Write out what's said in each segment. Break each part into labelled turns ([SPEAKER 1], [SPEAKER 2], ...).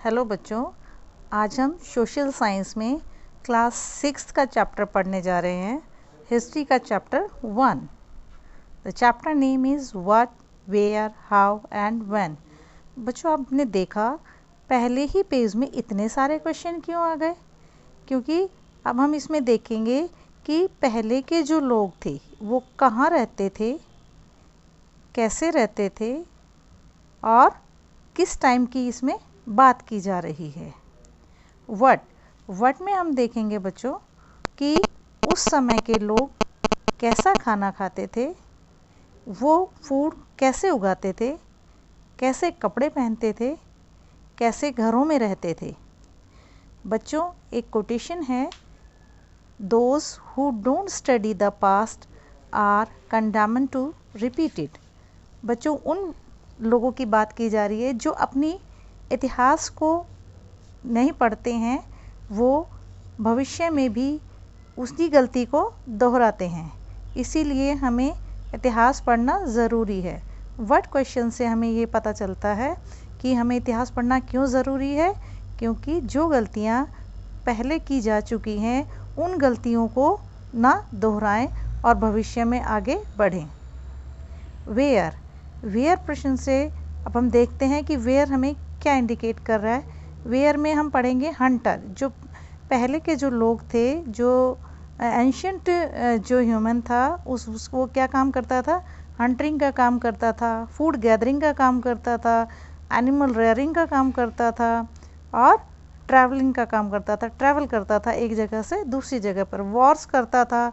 [SPEAKER 1] Hello बच्चों, आज हम सोशल साइंस में क्लास 6 का चैप्टर पढ़ने जा रहे हैं। हिस्ट्री का chapter 1। The chapter name is what, where, how and when. बच्चों, आपने देखा पहले ही पेज में इतने सारे क्वेश्चन क्यों आ गए? क्योंकि अब हम इसमें देखेंगे कि पहले के जो लोग थे वो कहाँ रहते थे, कैसे रहते थे और किस टाइम की इसमें बात की जा रही है। व्हाट में हम देखेंगे बच्चों कि उस समय के लोग कैसा खाना खाते थे, वो फूड कैसे उगाते थे, कैसे कपड़े पहनते थे, कैसे घरों में रहते थे। बच्चों, एक कोटेशन है, those who don't study the past are condemned to repeat it. बच्चों, उन लोगों की बात की जा रही है जो अपनी इतिहास को नहीं पढ़ते हैं, वो भविष्य में भी उसी गलती को दोहराते हैं। इसीलिए हमें इतिहास पढ़ना ज़रूरी है। व्हाट क्वेश्चन से हमें ये पता चलता है कि हमें इतिहास पढ़ना क्यों ज़रूरी है, क्योंकि जो गलतियाँ पहले की जा चुकी हैं उन गलतियों को ना दोहराएं और भविष्य में आगे बढ़ें। वेयर प्रश्न से अब हम देखते हैं कि वेयर हमें क्या इंडिकेट कर रहा है। वेयर में हम पढ़ेंगे हंटर, जो पहले के जो लोग थे, जो एंशियंट जो ह्यूमन था उसको क्या काम करता था, हंटिंग का काम करता था, फूड गैदरिंग का काम करता था, एनिमल रेयरिंग का काम करता था और ट्रैवलिंग का काम करता था। ट्रैवल करता था एक जगह से दूसरी जगह पर, वॉर्स करता था,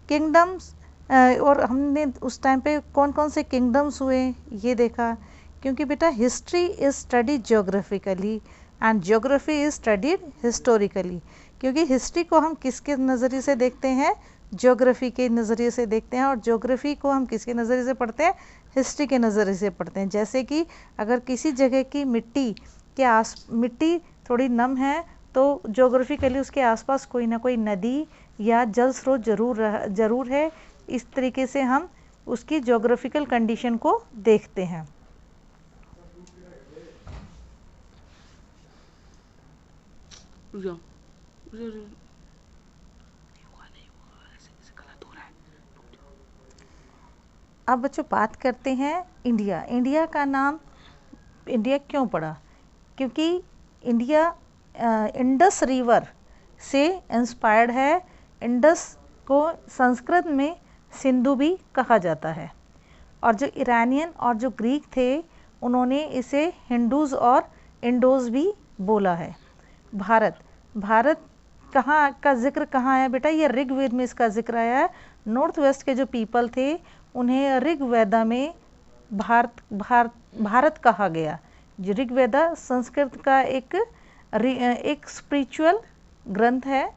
[SPEAKER 1] किंगडम्स। और हमने उस टाइम पे कौन कौन से किंगडम्स हुए ये देखा, क्योंकि बेटा history is studied geographically and geography is studied historically. क्योंकि हिस्ट्री को हम किसके नज़रिए से देखते हैं, ज्योग्राफी के नज़रिए से देखते हैं, और ज्योग्राफी को हम किसके नज़रिए से पढ़ते हैं, हिस्ट्री के नज़रिए से पढ़ते हैं। जैसे कि अगर किसी जगह की मिट्टी थोड़ी नम है तो ज्योग्राफिकली उसके आसपास कोई ना कोई नदी या जल स्रोत जरूर है। इस तरीके से हम उसकी ज्योग्राफिकल कंडीशन को देखते हैं। अब बच्चों बात करते हैं इंडिया। इंडिया का नाम इंडिया क्यों पड़ा? क्योंकि इंडिया इंडस रिवर से इंस्पायर्ड है। इंडस को संस्कृत में सिंधु भी कहा जाता है, और जो ईरानियन और जो ग्रीक थे उन्होंने इसे हिंदूज और इंडोज भी बोला है। भारत कहाँ का जिक्र कहाँ है बेटा? ये ऋग्वेद में इसका जिक्र आया है। नॉर्थ वेस्ट के जो पीपल थे उन्हें ऋग्वेदा में भारत कहा गया। जो ऋग्वेदा संस्कृत का एक स्पिरिचुअल ग्रंथ है।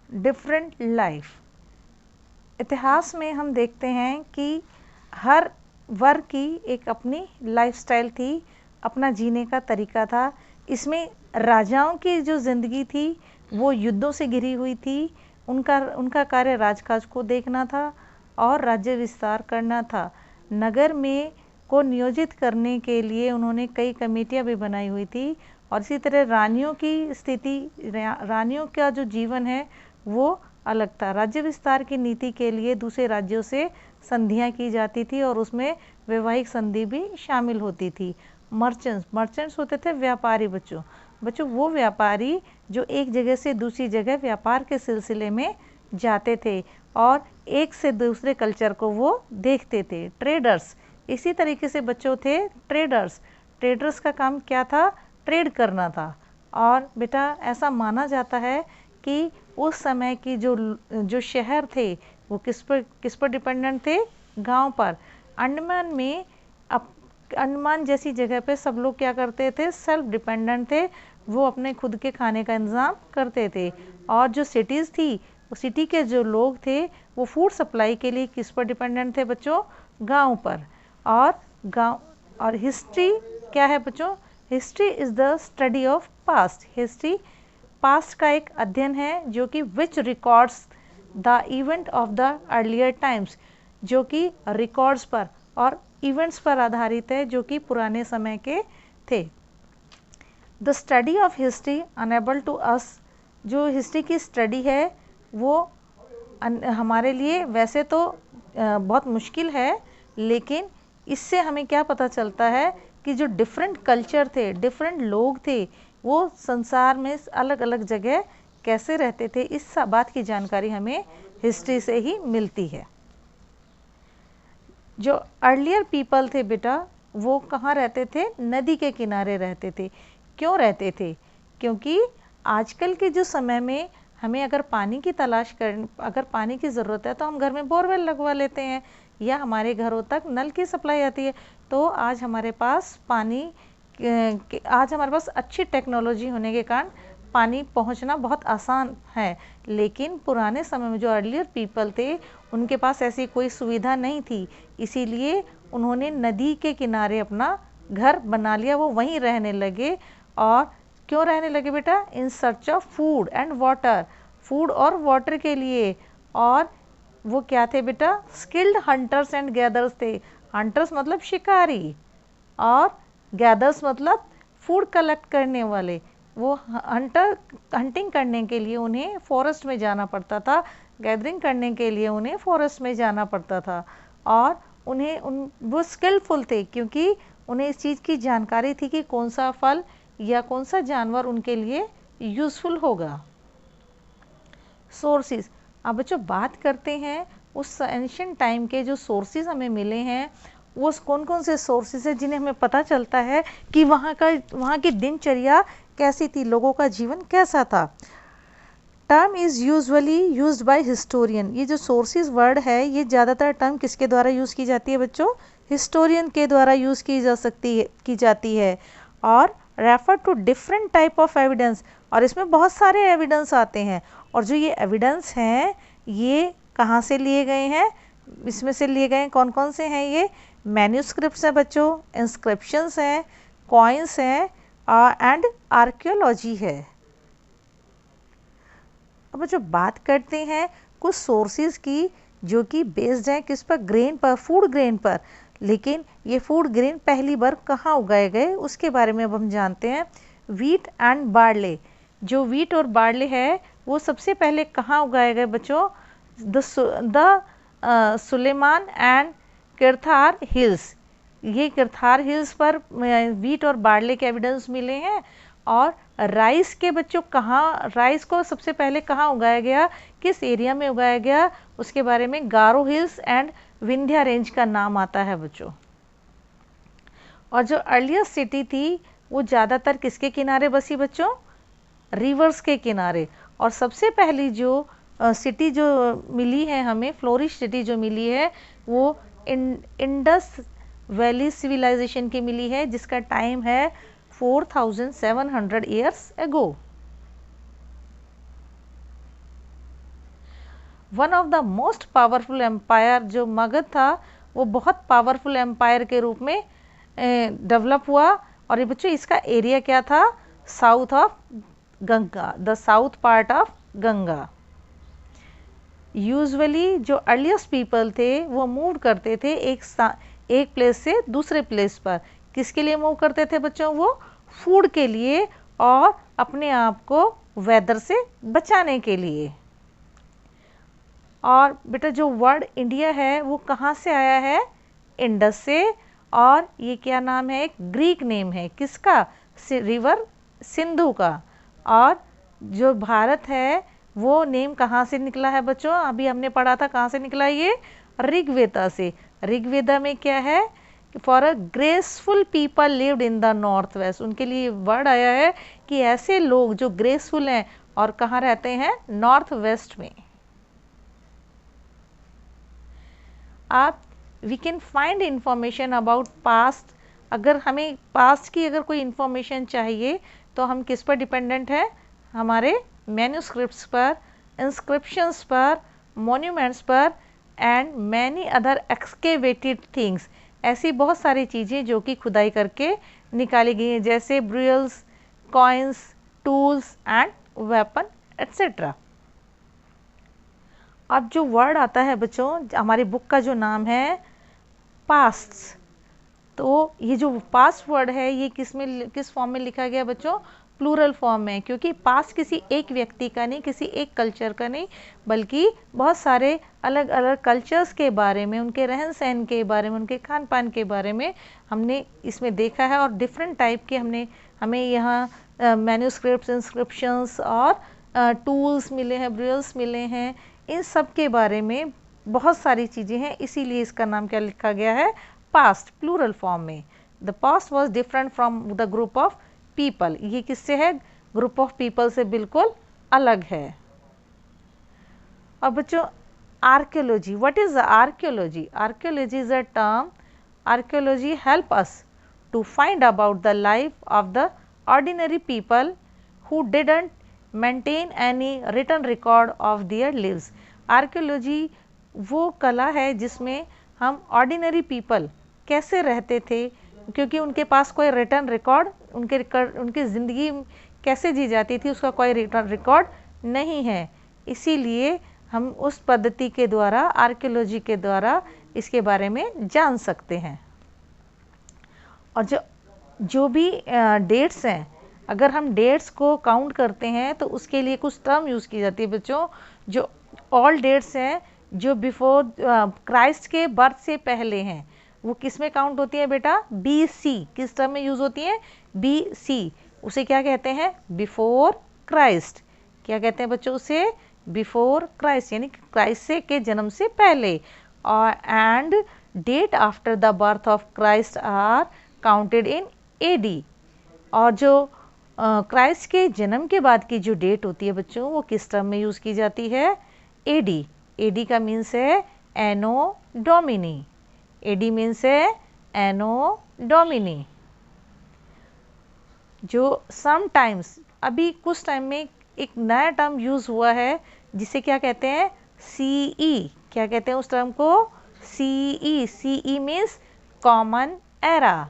[SPEAKER 1] Different life. इतिहास में हम देखते हैं कि हर वर्ग की एक अपनी लाइफस्टाइल थी, अपना जीने का तरीका था। इसमें राजाओं की जो ज़िंदगी थी वो युद्धों से घिरी हुई थी। उनका कार्य राजकाज को देखना था और राज्य विस्तार करना था। नगर में को नियोजित करने के लिए उन्होंने कई कमेटियां भी बनाई हुई थी। और इसी तरह रानियों की स्थिति, रानियों का जो जीवन है वो अलग था। राज्य विस्तार की नीति के लिए दूसरे राज्यों से संधियां की जाती थी और उसमें वैवाहिक संधि भी शामिल होती थी। मर्चेंट्स होते थे व्यापारी। बच्चों वो व्यापारी जो एक जगह से दूसरी जगह व्यापार के सिलसिले में जाते थे और एक से दूसरे कल्चर को वो देखते थे। ट्रेडर्स इसी तरीके से बच्चों थे। ट्रेडर्स का काम क्या था? ट्रेड करना था। और बेटा ऐसा माना जाता है कि उस समय की जो शहर थे वो किस पर डिपेंडेंट थे? गांव पर। अंडमान जैसी जगह पे सब लोग क्या करते थे? सेल्फ डिपेंडेंट थे। वो अपने खुद के खाने का इंतज़ाम करते थे। और जो सिटीज़ थी, वो सिटी के जो लोग थे वो फूड सप्लाई के लिए किस पर डिपेंडेंट थे बच्चों? गांव पर। और हिस्ट्री क्या है बच्चों? History is the study of past. History past का एक अध्ययन है जो कि which records the event of the earlier times. जो कि रिकॉर्ड्स पर और इवेंट्स पर आधारित है जो कि पुराने समय के थे। The study of history enable to us, जो हिस्ट्री की स्टडी है वो हमारे लिए वैसे तो बहुत मुश्किल है, लेकिन इससे हमें क्या पता चलता है कि जो डिफरेंट कल्चर थे, डिफरेंट लोग थे, वो संसार में अलग अलग जगह कैसे रहते थे, इस बात की जानकारी हमें हिस्ट्री से ही मिलती है। जो अर्लियर पीपल थे बेटा, वो कहाँ रहते थे? नदी के किनारे रहते थे। क्यों रहते थे? क्योंकि आजकल के जो समय में हमें अगर पानी की अगर पानी की ज़रूरत है तो हम घर में बोरवेल लगवा लेते हैं या हमारे घरों तक नल की सप्लाई आती है। तो आज हमारे पास अच्छी टेक्नोलॉजी होने के कारण पानी पहुंचना बहुत आसान है, लेकिन पुराने समय में जो अर्लियर पीपल थे उनके पास ऐसी कोई सुविधा नहीं थी, इसीलिए उन्होंने नदी के किनारे अपना घर बना लिया, वो वहीं रहने लगे। और क्यों रहने लगे बेटा? In search of food and water, food और वाटर के लिए। और वो क्या थे बेटा? स्किल्ड हंटर्स एंड गैदर्स थे। हंटर्स मतलब शिकारी और गैदर्स मतलब फूड कलेक्ट करने वाले। वो हंटिंग करने के लिए उन्हें फॉरेस्ट में जाना पड़ता था, गैदरिंग करने के लिए उन्हें फॉरेस्ट में जाना पड़ता था। और वो स्किलफुल थे क्योंकि उन्हें इस चीज़ की जानकारी थी कि कौन सा फल या कौन सा जानवर उनके लिए यूज़फुल होगा। सोर्सेज, अब बच्चों बात करते हैं उस एंशिएंट टाइम के जो सोर्सेज हमें मिले हैं, वो कौन कौन से सोर्सेज हैं जिन्हें हमें पता चलता है कि वहाँ की दिनचर्या कैसी थी, लोगों का जीवन कैसा था। Term is usually used by historian. ये जो सोर्सेज वर्ड है, ये ज़्यादातर टर्म किसके द्वारा यूज़ की जाती है बच्चों? हिस्टोरियन के द्वारा यूज़ की जाती है। और refer to different type of evidence, और इसमें बहुत सारे एविडेंस आते हैं। और जो ये एविडेंस हैं ये कहाँ से लिए गए हैं? इसमें से लिए गए कौन कौन से हैं? ये मैन्यूस्क्रिप्ट्स हैं बच्चों, इंस्क्रिप्शंस हैं, कॉइन्स हैं एंड आर्कियोलॉजी है। अब बच्चों बात करते हैं कुछ सोर्सेज की जो कि बेस्ड हैं किस पर? ग्रेन पर, फूड ग्रेन पर। लेकिन ये फूड ग्रेन पहली बार कहाँ उगाए गए उसके बारे में अब हम जानते हैं। वीट एंड बार्ले, जो वीट और बार्ले है वो सबसे पहले कहाँ उगाए गए बच्चों? The Sulaiman and Kirthar hills. ये किरथार हिल्स पर वीट और बार्ले के एविडेंस मिले हैं। और राइस के बच्चों राइस को सबसे पहले कहाँ उगाया गया, किस एरिया में उगाया गया, उसके बारे में गारो हिल्स एंड विंध्या रेंज का नाम आता है बच्चों। और जो अर्लियर सिटी थी वो ज़्यादातर किसके किनारे बसी बच्चों? रिवर्स के किनारे। और सबसे पहली जो सिटी जो मिली है हमें, फ्लोरिश सिटी जो मिली है, वो इंडस वैली सिविलाइजेशन की मिली है, जिसका टाइम है 4700 years ago. One of the most powerful empire जो मगध था, वो बहुत पावरफुल एम्पायर के रूप में डेवलप हुआ। और ये बच्चों इसका एरिया क्या था? South of Ganga, the south part of Ganga. Usually जो अर्लिएस्ट पीपल थे वो मूव करते थे एक प्लेस से दूसरे प्लेस पर। किसके लिए मूव करते थे बच्चों? वो फूड के लिए और अपने आप को वेदर से बचाने के लिए। और बेटा जो वर्ड इंडिया है वो कहाँ से आया है? इंडस से। और ये क्या नाम है? एक ग्रीक नेम है, किसका? रिवर सिंधु का। और जो भारत है वो नेम कहाँ से निकला है बच्चों? अभी हमने पढ़ा था कहाँ से निकला ये? ऋग्वेदा से। ऋग्वेदा में क्या है? For a graceful people lived in the north west. उनके लिए वर्ड आया है कि ऐसे लोग जो ग्रेसफुल हैं और कहाँ रहते हैं? नॉर्थ वेस्ट में। आप we can find information about past. अगर हमें पास्ट की अगर कोई इंफॉर्मेशन चाहिए तो हम किस पर डिपेंडेंट है? हमारे मैन्यूस्क्रिप्ट्स पर, इंस्क्रिप्शंस पर, मॉन्यूमेंट्स पर and many other excavated things. ऐसी बहुत सारी चीज़ें जो कि खुदाई करके निकाली गई हैं, जैसे burials, coins, tools and weapon etcetera. अब जो वर्ड आता है बच्चों, हमारी बुक का जो नाम है पास्ट, तो ये जो पास्ट वर्ड है ये किस फॉर्म में लिखा गया बच्चों? प्लूरल फॉर्म में, क्योंकि पास्ट किसी एक व्यक्ति का नहीं, किसी एक कल्चर का नहीं, बल्कि बहुत सारे अलग अलग कल्चर्स के बारे में, उनके रहन सहन के बारे में, उनके खान पान के बारे में हमने इसमें देखा है। और डिफरेंट टाइप के हमें यहाँ मैन्यूस्क्रिप्ट्स, इंस्क्रिप्शंस और टूल्स मिले हैं, ब्रिल्स मिले हैं, इन सब के बारे में बहुत सारी चीज़ें हैं, इसीलिए इसका नाम क्या लिखा गया है? पास्ट, प्लूरल फॉर्म में। The past was different from the group of people, ये किससे है? ग्रुप ऑफ पीपल से बिल्कुल अलग है। और बच्चों archaeology, what is archaeology? Archaeology is a term, archaeology help us to find about the life of the ordinary people who didn't maintain any written record of their lives. Archaeology वो कला है जिसमें हम ऑर्डिनरी पीपल कैसे रहते थे, क्योंकि उनके पास कोई रिटर्न रिकॉर्ड, उनकी ज़िंदगी कैसे जी जाती थी उसका कोई रिटर्न रिकॉर्ड नहीं है, इसीलिए हम उस पद्धति के द्वारा, आर्कियोलॉजी के द्वारा इसके बारे में जान सकते हैं। और जो भी डेट्स हैं, अगर हम डेट्स को काउंट करते हैं तो उसके लिए कुछ टर्म यूज़ की जाती है बच्चों। जो ऑल डेट्स हैं जो बिफोर क्राइस्ट के बर्थ से पहले हैं, वो किस में काउंट होती है बेटा? BC। किस टर्म में यूज़ होती है? BC। उसे क्या कहते हैं? Before Christ. क्या कहते हैं बच्चों उसे? बिफोर क्राइस्ट, यानी क्राइस्ट से के जन्म से पहले। और and date after the birth of Christ are counted in AD। और जो क्राइस्ट के जन्म के बाद की जो डेट होती है बच्चों, वो किस टर्म में यूज़ की जाती है? AD। AD का मीन्स है एनो डोमिनी। AD मीन्स है एनो डोमिनी। जो समटाइम्स, अभी कुछ टाइम में एक नया टर्म यूज़ हुआ है जिसे क्या कहते हैं? CE। क्या कहते हैं उस टर्म को? CE। CE means common era.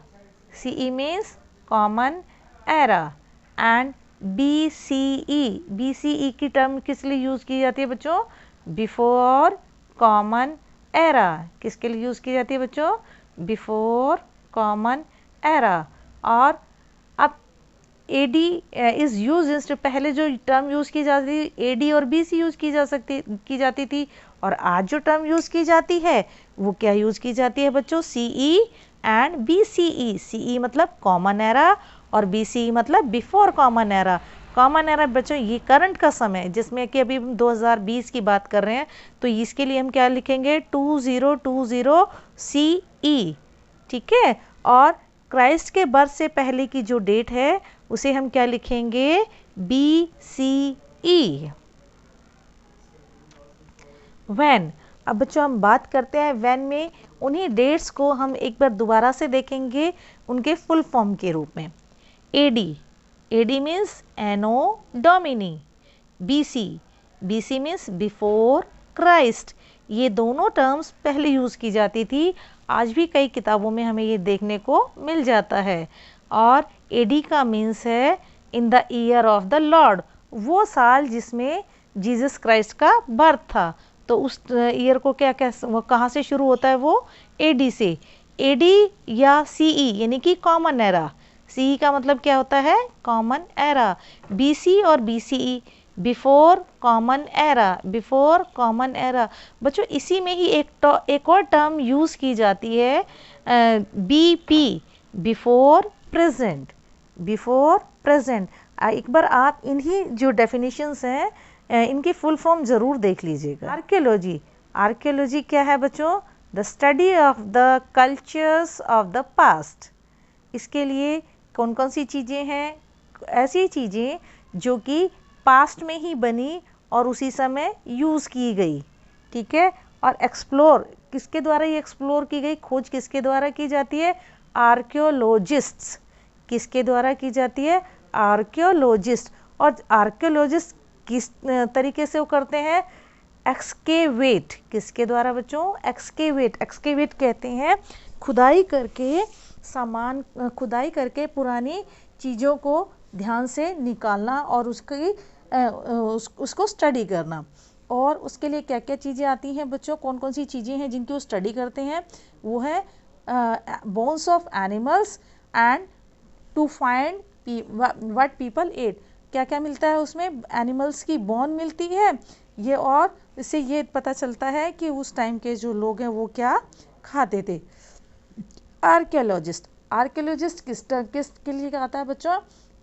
[SPEAKER 1] CE means common era. And BCE। BCE की टर्म किस लिए यूज़ की जाती है बच्चों? Before common era. किसके लिए यूज़ की जाती है बच्चों? Before common era. और अब AD इज़ यूज इंस्टेड, पहले जो टर्म यूज़ की जाती थी AD और BC यूज़ की जाती थी, और आज जो टर्म यूज़ की जाती है वो क्या यूज़ की जाती है बच्चों? CE and BCE। CE मतलब कॉमन एरा और BCE मतलब before common era. Common era बच्चों ये करंट का समय, जिसमें कि अभी हम 2020 की बात कर रहे हैं, तो इसके लिए हम क्या लिखेंगे? 2020 CE। ठीक है। और क्राइस्ट के बर्थ से पहले की जो डेट है उसे हम क्या लिखेंगे? BCE। व्हेन, अब बच्चों हम बात करते हैं व्हेन में, उन्हीं डेट्स को हम एक बार दोबारा से देखेंगे उनके फुल फॉर्म के रूप में। AD means anno domini. BC means before Christ. ये दोनों टर्म्स पहले यूज़ की जाती थी, आज भी कई किताबों में हमें ये देखने को मिल जाता है। और AD का मीन्स है in the year of the Lord, वो साल जिसमें जीसस क्राइस्ट का बर्थ था, तो उस ईयर को वो कहाँ से शुरू होता है? वो AD से। AD या CE यानी कि कॉमन एरा। CE का मतलब क्या होता है? Common era. BC और BCE before common era. Before common era बच्चों, इसी में ही एक और टर्म यूज़ की जाती है BP, before present. Before present. एक बार आप इन्हीं जो डेफिनेशंस हैं इनकी फुल फॉर्म ज़रूर देख लीजिएगा। आर्कियोलॉजी, आर्कियोलॉजी क्या है बच्चों? The study of the cultures of the past. इसके लिए कौन कौन सी चीज़ें हैं? ऐसी चीज़ें जो कि पास्ट में ही बनी और उसी समय यूज़ की गई। ठीक है। और एक्सप्लोर, किसके द्वारा ये एक्सप्लोर की गई? खोज किसके द्वारा की जाती है? आर्कियोलॉजिस्ट्स। किसके द्वारा की जाती है? आर्कियोलॉजिस्ट। और आर्कियोलॉजिस्ट किस तरीके से वो करते हैं? एक्सकेवेट। किसके द्वारा बच्चों? एक्सकेवेट। एक्सकेवेट कहते हैं खुदाई करके पुरानी चीज़ों को ध्यान से निकालना और उसको स्टडी करना। और उसके लिए क्या क्या चीज़ें आती हैं बच्चों, कौन कौन सी चीज़ें हैं जिनकी वो स्टडी करते हैं, वो है bones of animals and to find what people ate. क्या क्या मिलता है उसमें, एनिमल्स की बोन मिलती है ये, और इससे ये पता चलता है कि उस टाइम के जो लोग हैं वो क्या खाते थे। आर्कियोलॉजिस्ट, आर्कियोलॉजिस्ट किसके लिए आता है बच्चों,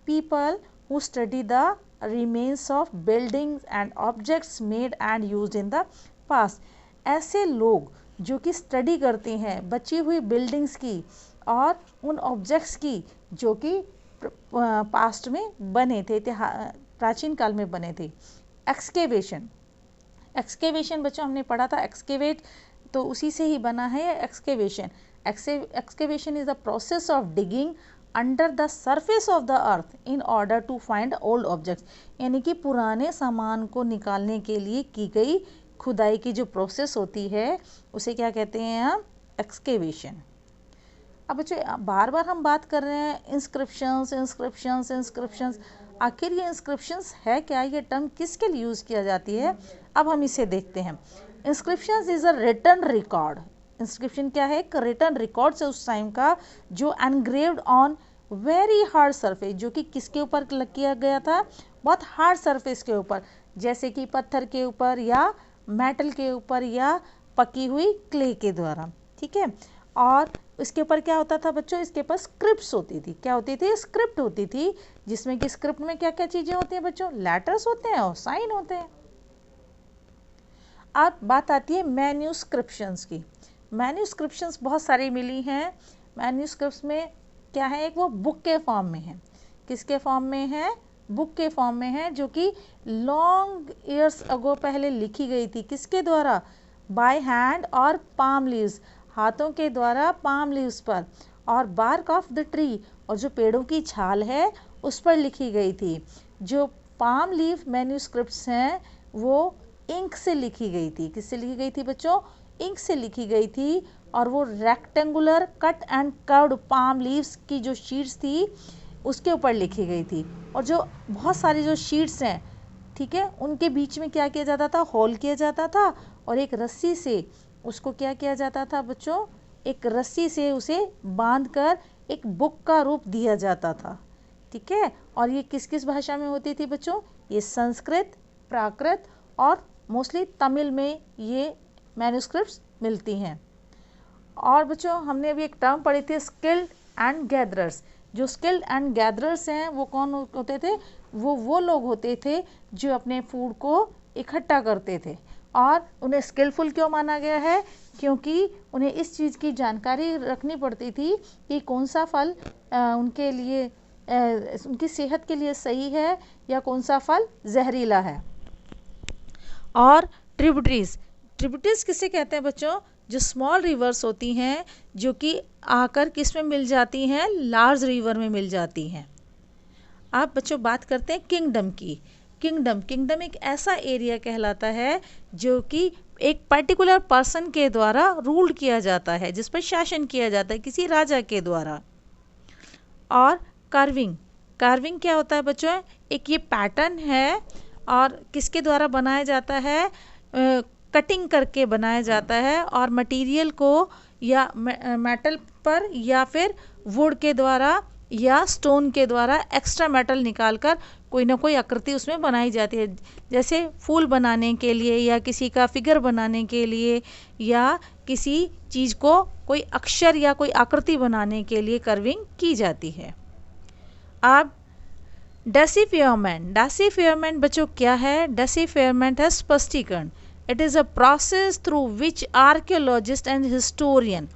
[SPEAKER 1] people who study the remains of buildings and objects made and used in the past. ऐसे लोग जो कि स्टडी करते हैं बची हुई बिल्डिंग्स की और उन ऑब्जेक्ट्स की जो कि पास्ट में बने थे, प्राचीन काल में बने थे। एक्सकेवेशन, एक्सकेवेशन बच्चों हमने पढ़ा था, एक्सकेवेट तो उसी से ही बना है excavation. Excavation is the process of digging under the surface of the earth in order to find old objects। यानी कि पुराने सामान को निकालने के लिए की गई खुदाई की जो प्रोसेस होती है उसे क्या कहते हैं हम, एक्सकेवेशन। अब बच्चों बार बार हम बात कर रहे हैं इंस्क्रिप्शंस इंस्क्रिप्शंस इंस्क्रिप्शंस, आखिर ये इंस्क्रिप्शंस है क्या, ये टर्म किसके लिए यूज़ किया जाती है, अब हम इसे देखते हैं। Inscriptions is a written record. Inscription क्या है, एक रिटन रिकॉर्ड से उस टाइम का जो engraved on very hard surface, जो कि किसके ऊपर किया गया था, बहुत हार्ड सरफेस के ऊपर, जैसे कि पत्थर के ऊपर या मेटल के ऊपर या पकी हुई क्ले के द्वारा, ठीक है। और इसके ऊपर क्या होता था बच्चों, इसके ऊपर स्क्रिप्ट्स होती थी। क्या होती थी, स्क्रिप्ट होती थी, जिसमें कि स्क्रिप्ट में क्या क्या चीज़ें होती हैं बच्चों, लेटर्स होते हैं और साइन होते हैं। अब बात आती है मैन्यूस्क्रिप्शंस की। मैन्यूस्क्रिप्शंस बहुत सारी मिली हैं। मैन्यूस्क्रिप्ट्स में क्या है, एक वो बुक के फॉर्म में है। किसके फॉर्म में है, बुक के फॉर्म में है, जो कि लॉन्ग ईयर्स अगो पहले लिखी गई थी। किसके द्वारा, बाय हैंड और पाम लीव्स, हाथों के द्वारा पाम लीव्स पर, और बार्क ऑफ द ट्री, और जो पेड़ों की छाल है उस पर लिखी गई थी। जो पाम लीफ मैन्यूस्क्रिप्ट्स हैं वो इंक से लिखी गई थी। किससे लिखी गई थी बच्चों, इंक से लिखी गई थी, और वो rectangular cut and curved palm leaves की जो शीट्स थी उसके ऊपर लिखी गई थी। और जो बहुत सारी जो शीट्स हैं, ठीक है, उनके बीच में क्या किया जाता था, होल किया जाता था, और एक रस्सी से उसको क्या किया जाता था बच्चों, एक रस्सी से उसे बांधकर एक बुक का रूप दिया जाता था, ठीक है। और ये किस किस भाषा में होती थी बच्चों, ये संस्कृत, प्राकृत और मोस्टली तमिल में ये मैन्यूस्क्रिप्ट्स मिलती हैं। और बच्चों हमने अभी एक टर्म पढ़ी थी, स्किल्ड एंड गैदरर्स। जो स्किल्ड एंड गैदरर्स हैं वो कौन होते थे, वो लोग होते थे जो अपने फूड को इकट्ठा करते थे। और उन्हें स्किलफुल क्यों माना गया है, क्योंकि उन्हें इस चीज़ की जानकारी रखनी पड़ती थी कि कौन सा फल उनके लिए उनकी सेहत के लिए सही है या कौन सा फल जहरीला है। और ट्रिब्यूटरीज, ट्रिब्यूटरीज किसे कहते हैं बच्चों, जो स्मॉल रिवर्स होती हैं जो कि आकर किस में मिल जाती हैं, लार्ज रिवर में मिल जाती हैं। आप बच्चों बात करते हैं किंगडम की। किंगडम एक ऐसा एरिया कहलाता है जो कि एक पर्टिकुलर पर्सन के द्वारा रूल किया जाता है, जिस पर शासन किया जाता है किसी राजा के द्वारा। और कार्विंग क्या होता है बच्चों, एक ये पैटर्न है और किसके द्वारा बनाया जाता है, कटिंग करके बनाया जाता है, और मटेरियल को या मेटल पर या फिर वुड के द्वारा या स्टोन के द्वारा एक्स्ट्रा मेटल निकालकर कोई ना कोई आकृति उसमें बनाई जाती है। जैसे फूल बनाने के लिए या किसी का फिगर बनाने के लिए या किसी चीज़ को कोई अक्षर या कोई आकृति बनाने के लिए कर्विंग की जाती है। अब डेसिफियरमेंट बच्चों क्या है, डेसिफियरमेंट है स्पष्टीकरण। It is a process through which archaeologist and historian,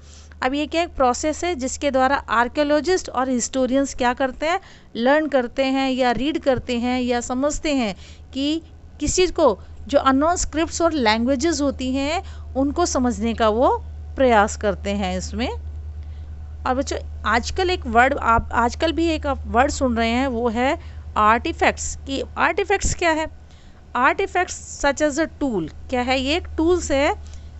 [SPEAKER 1] अब ये क्या एक प्रोसेस है जिसके द्वारा आर्कियोलॉजिस्ट और हिस्टोरियंस क्या करते हैं, लर्न करते हैं या रीड करते हैं या समझते हैं कि किसी को जो अननोन स्क्रिप्ट्स और लैंग्वेजेस होती हैं उनको समझने का वो प्रयास करते हैं इसमें। और बच्चों आजकल एक वर्ड आप आजकल भी एक आप वर्ड सुन रहे हैं वो है आर्टिफैक्ट्स। कि आर्टिफैक्ट्स क्या है, artifacts such as a tool, क्या है ये एक टूल्स है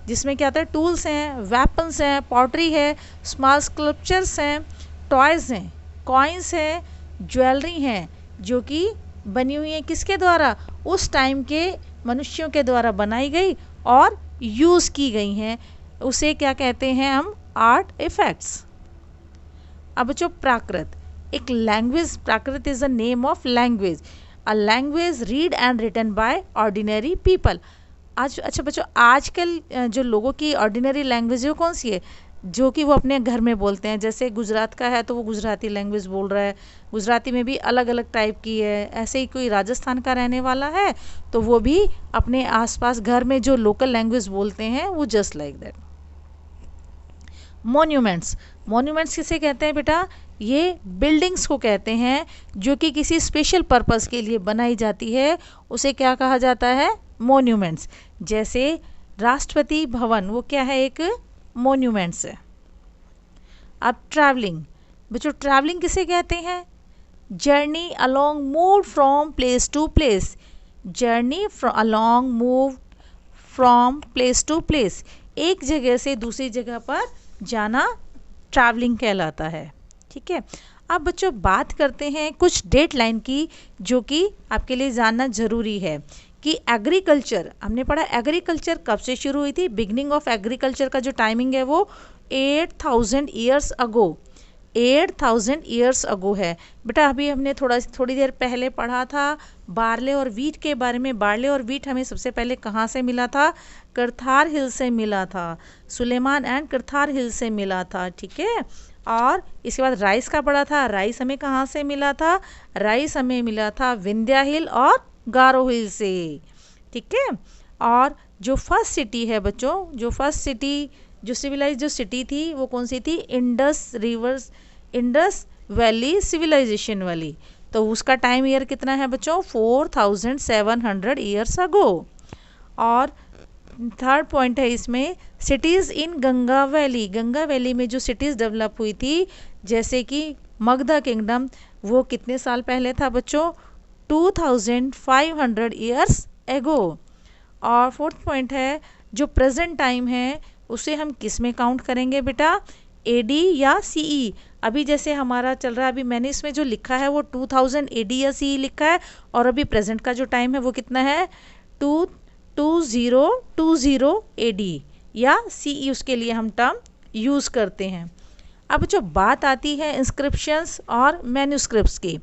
[SPEAKER 1] जिसमें क्या आता है, टूल्स हैं, वेपन्स हैं, पॉटरी है, स्मॉल स्कल्पचर्स हैं, टॉयज़ हैं, कॉइन्स हैं, ज्वेलरी हैं, जो कि बनी हुई हैं किसके द्वारा, उस टाइम के मनुष्यों के द्वारा बनाई गई और यूज़ की गई हैं, उसे क्या कहते हैं हम, आर्ट इफेक्ट्स। अब बच्चों प्राकृत, एक language, Prakrit is a name of language, a language read and written by ordinary people. आज अच्छा बच्चों, आजकल जो लोगों की ऑर्डिनरी लैंग्वेज है वो कौन सी है, जो कि वो अपने घर में बोलते हैं। जैसे गुजरात का है तो वो गुजराती लैंग्वेज बोल रहा है, गुजराती में भी अलग अलग टाइप की है। ऐसे ही कोई राजस्थान का रहने वाला है तो वो भी अपने आसपास घर में जो लोकल लैंग्वेज बोलते हैं वो just like that. Monuments, monuments किसे कहते हैं बेटा, ये बिल्डिंग्स को कहते हैं जो कि किसी स्पेशल पर्पस के लिए बनाई जाती है, उसे क्या कहा जाता है, मॉन्यूमेंट्स। जैसे राष्ट्रपति भवन, वो क्या है, एक मॉन्यूमेंट्स है। अब ट्रैवलिंग, बच्चों ट्रैवलिंग किसे कहते हैं, journey along move from place to place, journey along move from place to place, एक जगह से दूसरी जगह पर जाना ट्रैवलिंग कहलाता है। ठीक है, अब बच्चों बात करते हैं कुछ डेडलाइन की जो कि आपके लिए जानना ज़रूरी है कि एग्रीकल्चर, हमने पढ़ा एग्रीकल्चर कब से शुरू हुई थी, बिगनिंग ऑफ एग्रीकल्चर का जो टाइमिंग है वो 8000 ईयर्स अगो, 8000 ईयर्स अगो है। बेटा अभी हमने थोड़ी देर पहले पढ़ा था बार्ले और वीट के बारे में। बार्ले और वीट हमें सबसे पहले कहाँ से मिला था, करथार हिल से मिला था, सुलेमान एंड करथार हिल से मिला था। ठीक है, और इसके बाद राइस का पढ़ा था, राइस हमें कहाँ से मिला था, राइस हमें मिला था विंध्या हिल और गारो हिल से। ठीक है, और जो फर्स्ट सिटी है बच्चों, जो फर्स्ट सिटी जो सिविलाइज जो सिटी थी वो कौन सी थी, इंडस वैली सिविलाइजेशन वाली, तो उसका टाइम ईयर कितना है बच्चों, 4700 ईयर्स अगो। और थर्ड पॉइंट है इसमें, cities in Ganga valley, Ganga valley में जो सिटीज़ डेवलप हुई थी जैसे कि मगधा किंगडम, वो कितने साल पहले था बच्चों, 2500 ईयर्स एगो। और फोर्थ पॉइंट है, जो प्रेजेंट टाइम है उसे हम किस में काउंट करेंगे बेटा, एडी या सीई। अभी जैसे हमारा चल रहा है, अभी मैंने इसमें जो लिखा है वो 2000 एडी या सीई लिखा है, और अभी प्रेजेंट का जो टाइम है वो कितना है, 2020 एडी या सीई, उसके लिए हम टर्म यूज़ करते हैं। अब जो बात आती है इंस्क्रिप्शंस और मैन्यूस्क्रिप्ट्स की,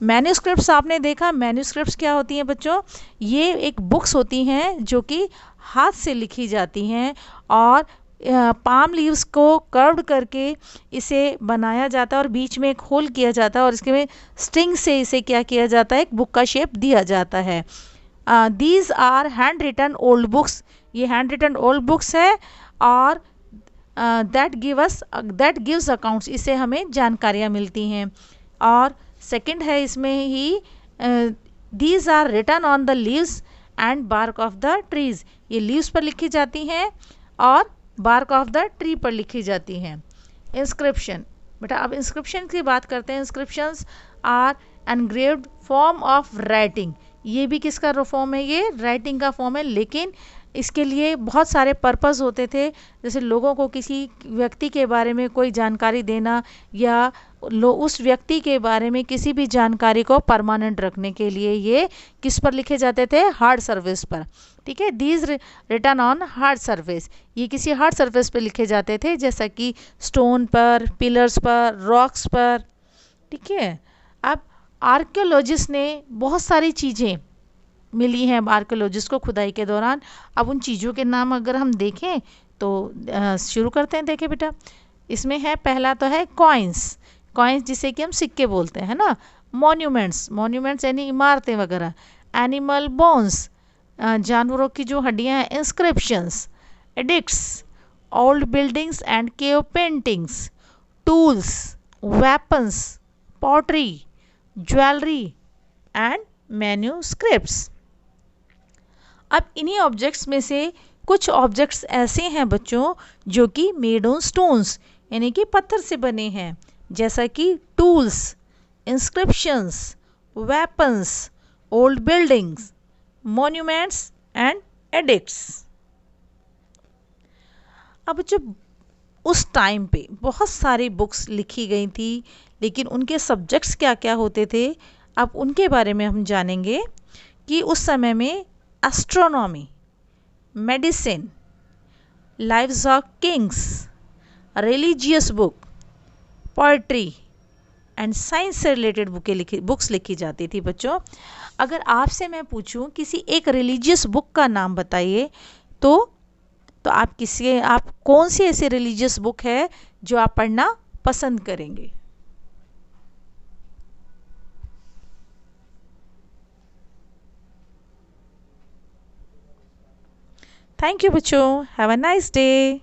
[SPEAKER 1] मैन्यूस्क्रिप्ट्स आपने देखा, मैन्यूस्क्रिप्ट्स क्या होती हैं बच्चों, ये एक बुक्स होती हैं जो कि हाथ से लिखी जाती हैं और पाम लीव्स को कर्व्ड करके इसे बनाया जाता है और बीच में एक होल किया जाता है और इसके में स्ट्रिंग से इसे क्या किया जाता है, एक बुक का शेप दिया जाता है। These are hand written old books, ये हैंड रिटन ओल्ड बुक्स है और दैट गिव्स अकाउंट्स, इससे हमें जानकारियाँ मिलती हैं। और सेकंड है इसमें ही, these are written on the leaves and bark of the trees, ये लीव्स पर लिखी जाती हैं और बार्क ऑफ द ट्री पर लिखी जाती हैं। इंस्क्रिप्शन, बेटा अब इंस्क्रिप्शन की बात करते हैं। Inscriptions are engraved form of writing, ये भी किसका फॉर्म है, ये राइटिंग का फॉर्म है, लेकिन इसके लिए बहुत सारे पर्पस होते थे, जैसे लोगों को किसी व्यक्ति के बारे में कोई जानकारी देना या उस व्यक्ति के बारे में किसी भी जानकारी को परमानेंट रखने के लिए ये किस पर लिखे जाते थे, हार्ड सर्फेस पर। ठीक है, these written on hard surface, ये किसी हार्ड सर्फेस पर लिखे जाते थे जैसा कि स्टोन पर, पिलर्स पर, रॉक्स पर। ठीक है, अब आर्कियोलॉजिस्ट ने बहुत सारी चीज़ें मिली हैं आर्कियोलॉजिस्ट को खुदाई के दौरान। अब उन चीज़ों के नाम अगर हम देखें तो शुरू करते हैं। देखें बेटा, इसमें है, पहला तो है कॉइन्स, कॉइन्स जिसे कि हम सिक्के बोलते हैं ना। मॉन्यूमेंट्स, मॉन्यूमेंट्स यानी इमारतें वगैरह। एनिमल बोन्स, जानवरों की जो हड्डियाँ हैं। Inscriptions, addicts, old buildings and cave paintings, tools, weapons, pottery, jewellery and manuscripts. अब इन्हीं ऑब्जेक्ट्स में से कुछ ऑब्जेक्ट्स ऐसे हैं बच्चों जो कि मेड ऑन स्टोन्स यानी कि पत्थर से बने हैं, जैसा कि tools, inscriptions, weapons, old buildings, monuments and addicts. अब जब उस टाइम पे बहुत सारी बुक्स लिखी गई थी, लेकिन उनके सब्जेक्ट्स क्या क्या होते थे, अब उनके बारे में हम जानेंगे कि उस समय में astronomy, medicine, lives of Kings, religious book, poetry and science से रिलेटेड बुक्स लिखी जाती थी बच्चों। अगर आपसे मैं पूछूं किसी एक रिलीजियस बुक का नाम बताइए तो आप कौन सी ऐसी रिलीजियस बुक है जो आप पढ़ना पसंद करेंगे? थैंक यू बच्चों, हैव अ नाइस डे।